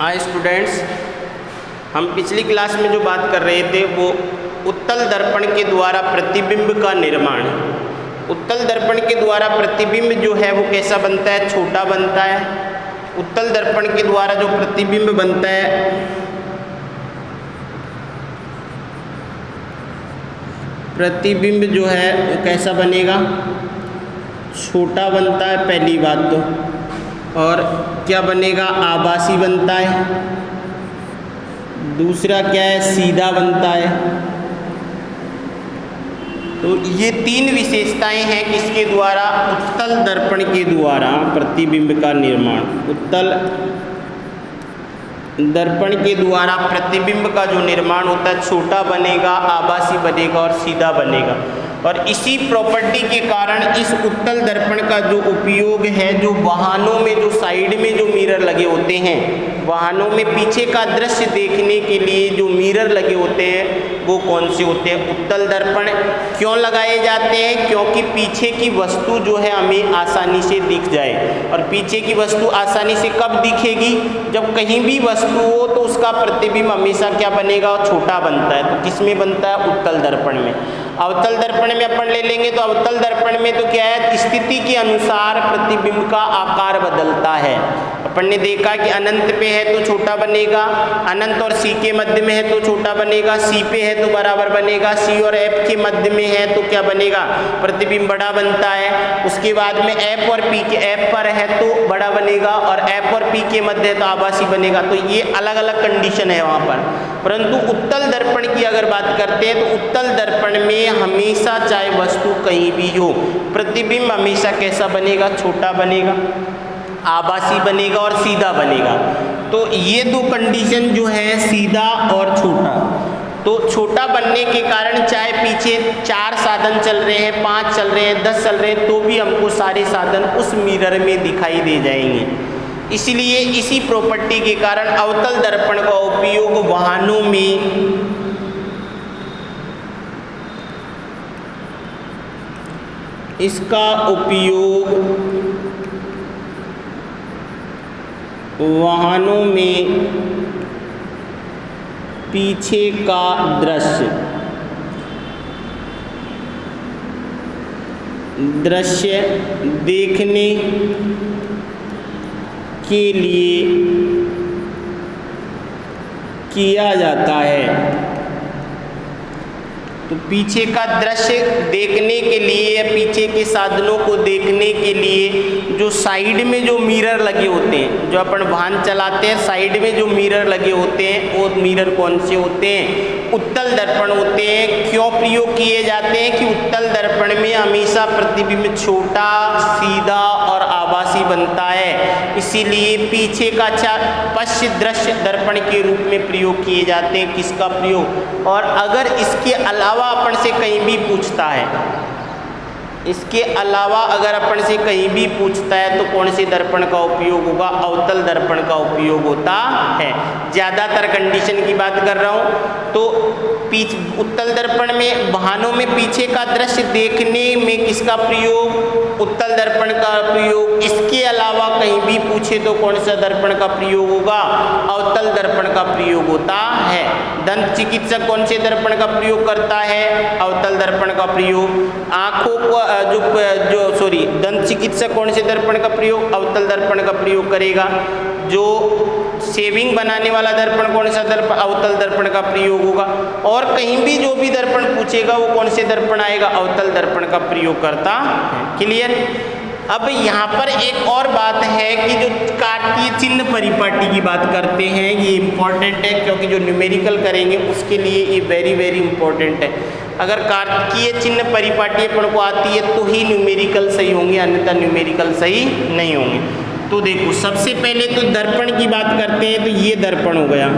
हाँ स्टूडेंट्स, हम पिछली क्लास में जो बात कर रहे थे वो उत्तल दर्पण के द्वारा प्रतिबिंब का निर्माण। उत्तल दर्पण के द्वारा प्रतिबिंब जो है वो कैसा बनता है? छोटा बनता है। उत्तल दर्पण के द्वारा जो प्रतिबिंब बनता है, प्रतिबिंब जो है वो कैसा बनेगा? छोटा बनता है पहली बात तो, और क्या बनेगा? आभासी बनता है। दूसरा क्या है? सीधा बनता है। तो ये तीन विशेषताएं हैं किसके द्वारा? उत्तल दर्पण के द्वारा प्रतिबिंब का निर्माण। उत्तल दर्पण के द्वारा प्रतिबिंब का जो निर्माण होता है, छोटा बनेगा, आभासी बनेगा और सीधा बनेगा। और इसी प्रॉपर्टी के कारण इस उत्तल दर्पण का जो उपयोग है, जो वाहनों में जो साइड में जो मिरर लगे होते हैं, वाहनों में पीछे का दृश्य देखने के लिए जो मिरर लगे होते हैं वो कौन से होते हैं? उत्तल दर्पण। क्यों लगाए जाते हैं? क्योंकि पीछे की वस्तु जो है हमें आसानी से दिख जाए। और पीछे की वस्तु आसानी से कब दिखेगी? जब कहीं भी वस्तु हो तो उसका प्रतिबिंब हमेशा क्या बनेगा? छोटा बनता है। तो किस में बनता है? उत्तल दर्पण में। अवतल दर्पण में अपन ले लेंगे तो अवतल दर्पण में तो क्या है? स्थिति के अनुसार प्रतिबिंब का आकार बदलता है। अपन ने देखा कि अनंत पे है तो छोटा बनेगा, अनंत और सी के मध्य में है तो छोटा बनेगा, सी पे है तो बराबर बनेगा, सी और एफ के मध्य में है तो क्या बनेगा? प्रतिबिंब बड़ा बनता है। उसके बाद में एफ और पी के, एफ पर है तो बड़ा बनेगा और एफ और पी के मध्य है तो आभासी बनेगा। तो ये अलग अलग कंडीशन है वहाँ पर। परंतु उत्तल दर्पण की अगर बात करते हैं तो उत्तल दर्पण में हमेशा चाहे वस्तु कहीं भी हो, प्रतिबिंब हमेशा कैसा बनेगा? छोटा बनेगा, आभासी बनेगा और सीधा बनेगा। तो ये दो कंडीशन जो है, सीधा और छोटा, तो छोटा बनने के कारण चाहे पीछे 4 साधन चल रहे हैं, 5 चल रहे हैं, 10 चल रहे हैं, तो भी हमको सारे साधन उस मिरर में दिखाई दे जाएंगे। इसलिए इसी प्रॉपर्टी के कारण अवतल दर्पण का उपयोग वाहनों में इसका उपयोग वाहनों में पीछे का दृश्य देखने के लिए किया जाता है। तो पीछे का दृश्य देखने के लिए या पीछे के साधनों को देखने के लिए जो साइड में जो मिरर लगे होते हैं, जो अपन वाहन चलाते हैं साइड में जो मिरर लगे होते हैं, वो मिरर कौन से होते हैं? उत्तल दर्पण होते हैं। क्यों प्रयोग किए जाते हैं? कि उत्तल दर्पण में हमेशा प्रतिबिंब छोटा, सीधा और आभासी बनता है। इसीलिए पीछे का पश्च दृश्य दर्पण के रूप में प्रयोग किए जाते हैं। किसका प्रयोग? और अगर इसके अलावा अपन से कहीं भी पूछता है, इसके अलावा अगर अपन से कहीं भी पूछता है तो कौन से दर्पण का उपयोग होगा? अवतल दर्पण का उपयोग होता है। ज़्यादातर कंडीशन की बात कर रहा हूँ। तो उत्तल दर्पण में वाहनों में पीछे का दृश्य देखने में किसका प्रयोग? उत्तल दर्पण का प्रयोग। इसके अलावा कहीं भी पूछे तो कौन सा दर्पण का प्रयोग होगा? अवतल दर्पण का प्रयोग होता है। दंत चिकित्सक कौन से दर्पण का प्रयोग करता है? अवतल दर्पण का प्रयोग। आँखों को दंत चिकित्सक कौन से दर्पण का प्रयोग? अवतल दर्पण का प्रयोग करेगा। जो शेविंग बनाने वाला दर्पण कौन सा दर्पण? अवतल दर्पण का प्रयोग होगा। और कहीं भी जो भी दर्पण पूछेगा वो कौन से दर्पण आएगा? अवतल दर्पण का प्रयोग करता है। क्लियर? अब यहाँ पर एक और बात है कि जो कार्तीय चिन्ह परिपाटी की बात करते हैं, ये इम्पॉर्टेंट है क्योंकि जो न्यूमेरिकल करेंगे उसके लिए ये वेरी वेरी इंपॉर्टेंट है। अगर कार्तीय चिन्ह परिपाटी अपन को आती है तो ही न्यूमेरिकल सही होंगे, अन्यथा न्यूमेरिकल सही नहीं होंगे। तो देखो, सबसे पहले तो दर्पण की बात करते हैं तो ये दर्पण हो गया।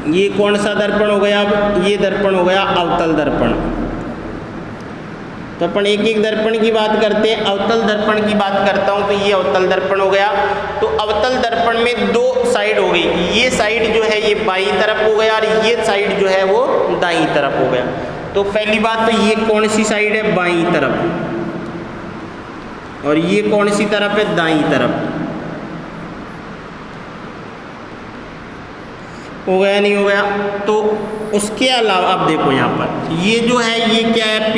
ये कौन सा दर्पण हो गया? अब ये दर्पण हो गया अवतल दर्पण। तो अपन एक एक दर्पण की बात करते हैं। अवतल दर्पण की बात करता हूँ तो ये अवतल दर्पण हो गया। तो अवतल दर्पण में 2 साइड हो गई। ये साइड जो है ये बाईं तरफ हो गया और ये साइड जो है वो दाईं तरफ हो गया। तो पहली बात तो ये कौन सी साइड है? बाईं तरफ। और ये कौन सी तरफ है? दाईं तरफ। हो गया नहीं हो गया। तो उसके अलावा अब देखो यहाँ पर ये जो है ये क्या है P,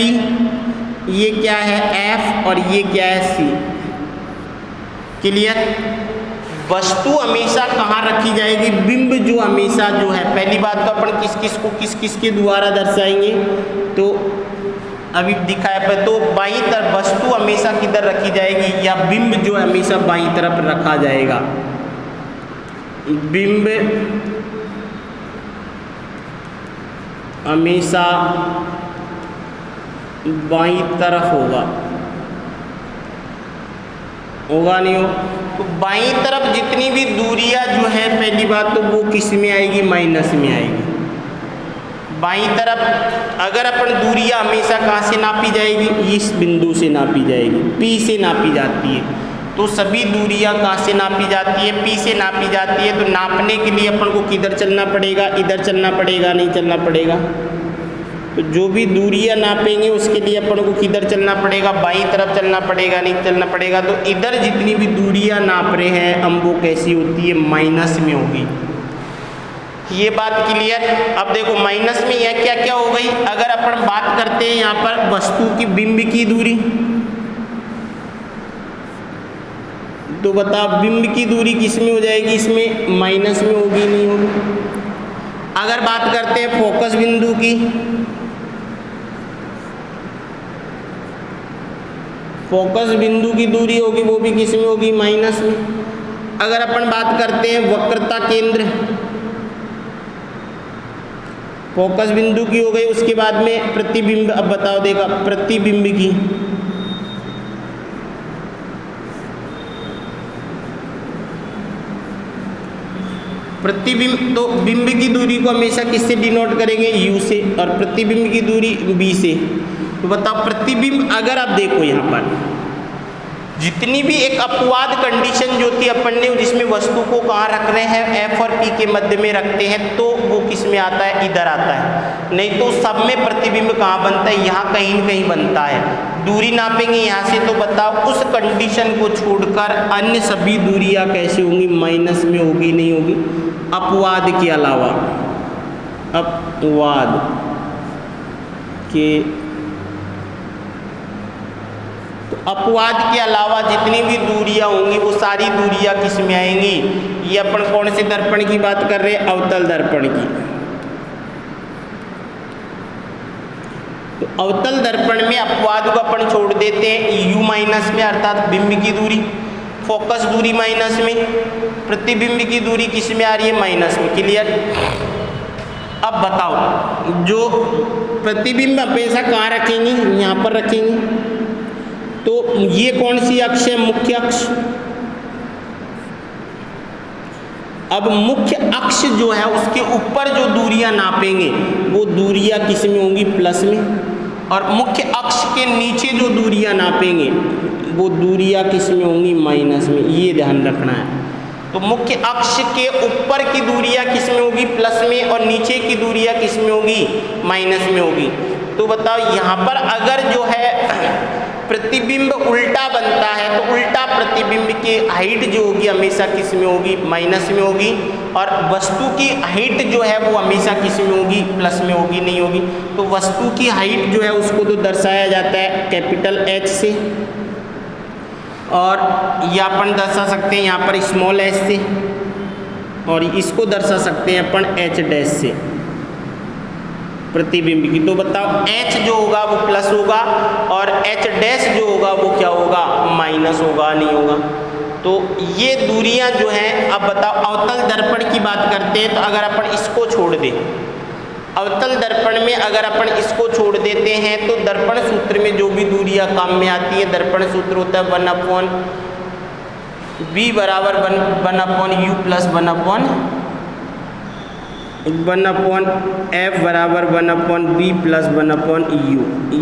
ये क्या है F और ये क्या है C। क्लियर। वस्तु हमेशा कहाँ रखी जाएगी, बिंब जो हमेशा जो है, पहली बात तो अपन किस किस को किस किस के द्वारा दर्शाएंगे, तो अभी दिखाया पर तो बाईं तरफ वस्तु हमेशा किधर रखी जाएगी, या बिंब जो है हमेशा बाईं तरफ रखा जाएगा। बिंब हमेशा बाईं तरफ होगा नहीं हो। तो बाईं तरफ जितनी भी दूरियां जो है, पहली बात तो वो किस में आएगी, माइनस में आएगी। बाईं तरफ अगर अपन दूरियां हमेशा कहाँ से नापी जाएगी, इस बिंदु से नापी जाएगी, P से नापी जाती है। तो सभी दूरियां कहाँ से नापी जाती है, P से नापी जाती है। तो नापने के लिए अपन को किधर चलना पड़ेगा, इधर चलना पड़ेगा, नहीं चलना पड़ेगा। तो जो भी दूरियां नापेंगे उसके लिए अपन को किधर चलना पड़ेगा, बाईं तरफ चलना पड़ेगा, नहीं चलना पड़ेगा। तो इधर जितनी भी दूरियां नाप रहे हैं हम, वो कैसी होती है, माइनस में होगी। ये बात क्लियर। अब देखो माइनस में यह क्या क्या हो गई, अगर अपन बात करते हैं यहाँ पर वस्तु की बिंब की दूरी, तो बताओ बिंब की दूरी किस में हो जाएगी, इसमें माइनस में होगी, नहीं होगी। अगर बात करते हैं फोकस बिंदु की, फोकस बिंदु की दूरी होगी वो भी किस में होगी, माइनस में। अगर अपन बात करते हैं वक्रता केंद्र, फोकस बिंदु की हो गई, उसके बाद में प्रतिबिंब, अब बताओ देखा प्रतिबिंब की, प्रतिबिंब, तो बिंब की दूरी को हमेशा किससे डिनोट करेंगे, U से, और प्रतिबिंब की दूरी B से। तो बताओ प्रतिबिंब, अगर आप देखो यहाँ पर जितनी भी एक अपवाद कंडीशन जो थी अपन ने, जिसमें वस्तु को कहाँ रख रहे हैं, F और P के मध्य में रखते हैं, तो वो किस में आता है, इधर आता है। नहीं तो सब में प्रतिबिंब कहाँ बनता है, यहाँ कहीं न कहीं बनता है। दूरी नापेंगे यहाँ से, तो बताओ उस कंडीशन को छोड़कर अन्य सभी दूरियाँ कैसे होंगी, माइनस में होगी, नहीं होगी, अपवाद के अलावा। अपवाद के, तो अपवाद के अलावा जितनी भी दूरियां होंगी वो सारी दूरियां किस में आएंगी, ये अपन कौन से दर्पण की बात कर रहे हैं, अवतल दर्पण की। तो अवतल दर्पण में अपवाद को अपन छोड़ देते हैं U माइनस में, अर्थात बिंब की दूरी, फोकस दूरी माइनस में, प्रतिबिंब की दूरी किस में आ रही है, माइनस में। क्लियर। अब बताओ जो प्रतिबिंब हमेशा कहाँ रखेंगे, यहाँ पर रखेंगे। तो ये कौन सी अक्ष है, मुख्य अक्ष। अब मुख्य अक्ष जो है उसके ऊपर जो दूरियां नापेंगे वो दूरियां किस में होंगी, प्लस में, और मुख्य अक्ष के नीचे जो दूरियां नापेंगे वो दूरियां किस में होंगी, माइनस में। ये ध्यान रखना है। तो मुख्य अक्ष के ऊपर की दूरियां किस में होगी, प्लस में, और नीचे की दूरियां किस में होगी, माइनस में होगी। तो बताओ यहाँ पर अगर जो है प्रतिबिंब उल्टा बनता है, तो उल्टा प्रतिबिंब की हाइट जो होगी हमेशा किस में होगी, माइनस में होगी, और वस्तु की हाइट जो है वो हमेशा किस में होगी, प्लस में होगी, नहीं होगी। तो वस्तु की हाइट जो है उसको तो दर्शाया जाता है कैपिटल H से, और यह अपन दर्शा सकते हैं यहाँ पर स्मॉल h से, और इसको दर्शा सकते हैं अपन H डैश से, प्रतिबिंब की। तो बताओ H जो होगा वो प्लस होगा, और H डैश जो होगा वो क्या होगा, माइनस होगा, नहीं होगा। तो ये दूरियां जो हैं, अब बताओ अवतल दर्पण की बात करते हैं, तो अगर अपन इसको छोड़ दें, अवतल दर्पण में अगर अपन इसको छोड़ देते हैं, तो दर्पण सूत्र में जो भी दूरियां काम में आती है, दर्पण सूत्र होता है 1/v बराबर 1/u प्लस 1/f बराबर 1/b प्लस 1/u।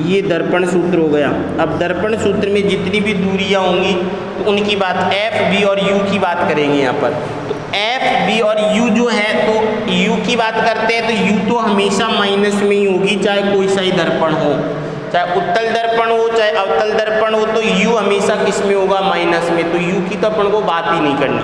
ये दर्पण सूत्र हो गया। अब दर्पण सूत्र में जितनी भी दूरियां होंगी तो उनकी बात f, b और u की बात करेंगे यहाँ पर। तो f, b और u जो है, तो u की बात करते हैं तो u तो हमेशा माइनस में ही होगी, चाहे कोई सा ही दर्पण हो, चाहे उत्तल दर्पण हो चाहे अवतल दर्पण हो, तो u हमेशा किस में होगा, माइनस में। तो u की तो अपन को बात ही नहीं करनी।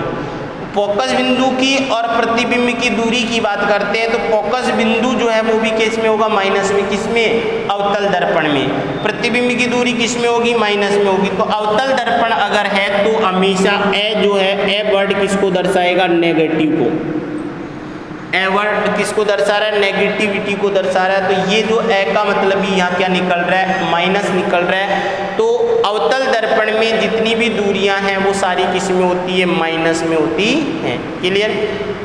फोकस बिंदु की और प्रतिबिंब की दूरी की बात करते हैं तो फोकस बिंदु जो है वो भी किस में होगा, माइनस में। किस में, अवतल दर्पण में। प्रतिबिंब की दूरी किस में होगी, माइनस में होगी। तो अवतल दर्पण अगर है तो हमेशा ए जो है, ए वर्ड किसको दर्शाएगा, नेगेटिव को। ए वर्ड किसको दर्शा रहा है, नेगेटिविटी को दर्शा रहा है। तो ये जो ए का मतलब ही यहाँ क्या निकल रहा है, माइनस निकल रहा है। तो अवतल दर्पण में जितनी भी दूरियां हैं वो सारी किस में होती है, माइनस में होती हैं। क्लियर।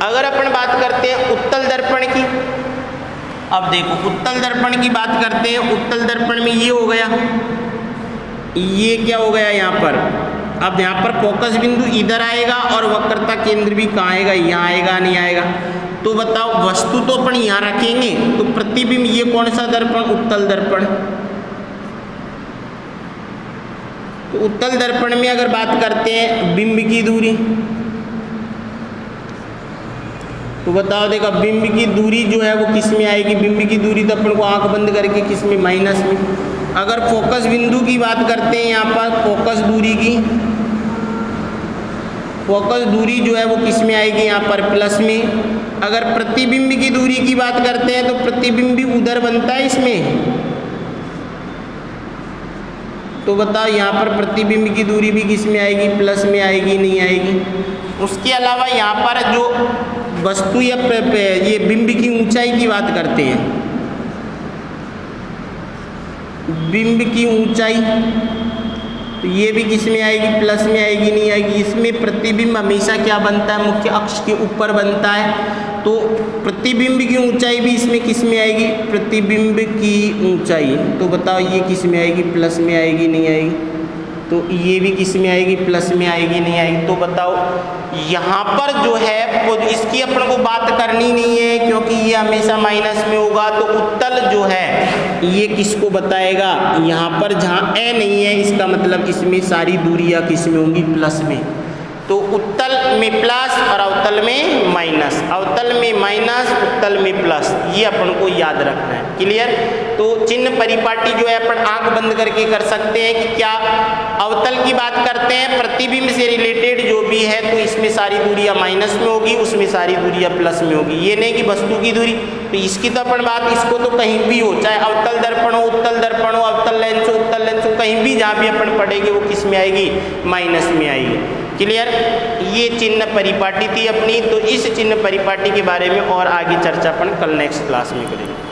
अगर अपन बात करते हैं उत्तल दर्पण की, अब देखो उत्तल दर्पण की बात करते हैं। उत्तल दर्पण में ये हो गया, ये क्या हो गया यहाँ पर, अब यहाँ पर फोकस बिंदु इधर आएगा और वक्रता केंद्र भी कहाँ आएगा, यहाँ आएगा, नहीं आएगा। तो बताओ, वस्तु तो अपन यहाँ रखेंगे, तो प्रतिबिंब ये कौन सा दर्पण, उत्तल दर्पण। तो उत्तल दर्पण में अगर बात करते हैं बिंब की दूरी, तो बताओ, देखो बिंब की दूरी जो है वो किस में आएगी, बिंब की दूरी तो अपन को आंख बंद करके किस में, माइनस में। अगर फोकस बिंदु की बात करते हैं यहाँ पर, फोकस दूरी की, फोकस दूरी जो है वो किस में आएगी, यहाँ पर प्लस में। अगर प्रतिबिंब की दूरी की बात करते हैं तो प्रतिबिंब भी उधर बनता है इसमें। तो बताओ यहाँ पर प्रतिबिंब की दूरी भी किस में आएगी, प्लस में आएगी, नहीं आएगी। उसके अलावा यहाँ पर जो वस्तु या ये बिंब की ऊंचाई की बात करते हैं, बिंब की ऊंचाई, तो ये भी किस में आएगी, प्लस में आएगी, नहीं आएगी। इसमें प्रतिबिंब हमेशा क्या बनता है, मुख्य अक्ष के ऊपर बनता है। तो प्रतिबिंब की ऊंचाई भी इसमें किस में आएगी, प्रतिबिंब की ऊंचाई। तो बताओ ये किस में आएगी, प्लस में आएगी, नहीं आएगी। तो ये भी किस में आएगी, प्लस में आएगी, नहीं आएगी। तो बताओ यहाँ पर जो है वो इसकी अपन को बात करनी नहीं है क्योंकि ये हमेशा माइनस में होगा। तो उत्तल जो है ये किसको बताएगा, यहाँ पर जहाँ ए नहीं है इसका मतलब इसमें सारी दूरियाँ किस में होंगी, प्लस में। तो उत्तल में प्लस और अवतल में माइनस, अवतल में माइनस, उत्तल में प्लस, ये अपन को याद रखना है। क्लियर। तो चिन्ह परिपाटी जो है अपन आंख बंद करके कर सकते हैं कि क्या अवतल की बात करते हैं, प्रतिबिंब से रिलेटेड जो भी है तो इसमें सारी दूरियां माइनस में होगी, उसमें सारी दूरियां प्लस में होगी। ये नहीं कि वस्तु की दूरी, तो इसकी तो अपन बात, इसको तो कहीं भी हो, चाहे अवतल दर्पण हो, उत्तल दर्पण हो, अवतल लेंस हो, उत्तल लेंस हो, कहीं भी जहाँ भी अपन पढ़ेंगे वो किस में आएगी, माइनस में आएगी। क्लियर। ये चिन्ह परिपाटी थी अपनी। तो इस चिन्ह परिपाटी के बारे में और आगे चर्चा अपन कल नेक्स्ट क्लास में करेंगे।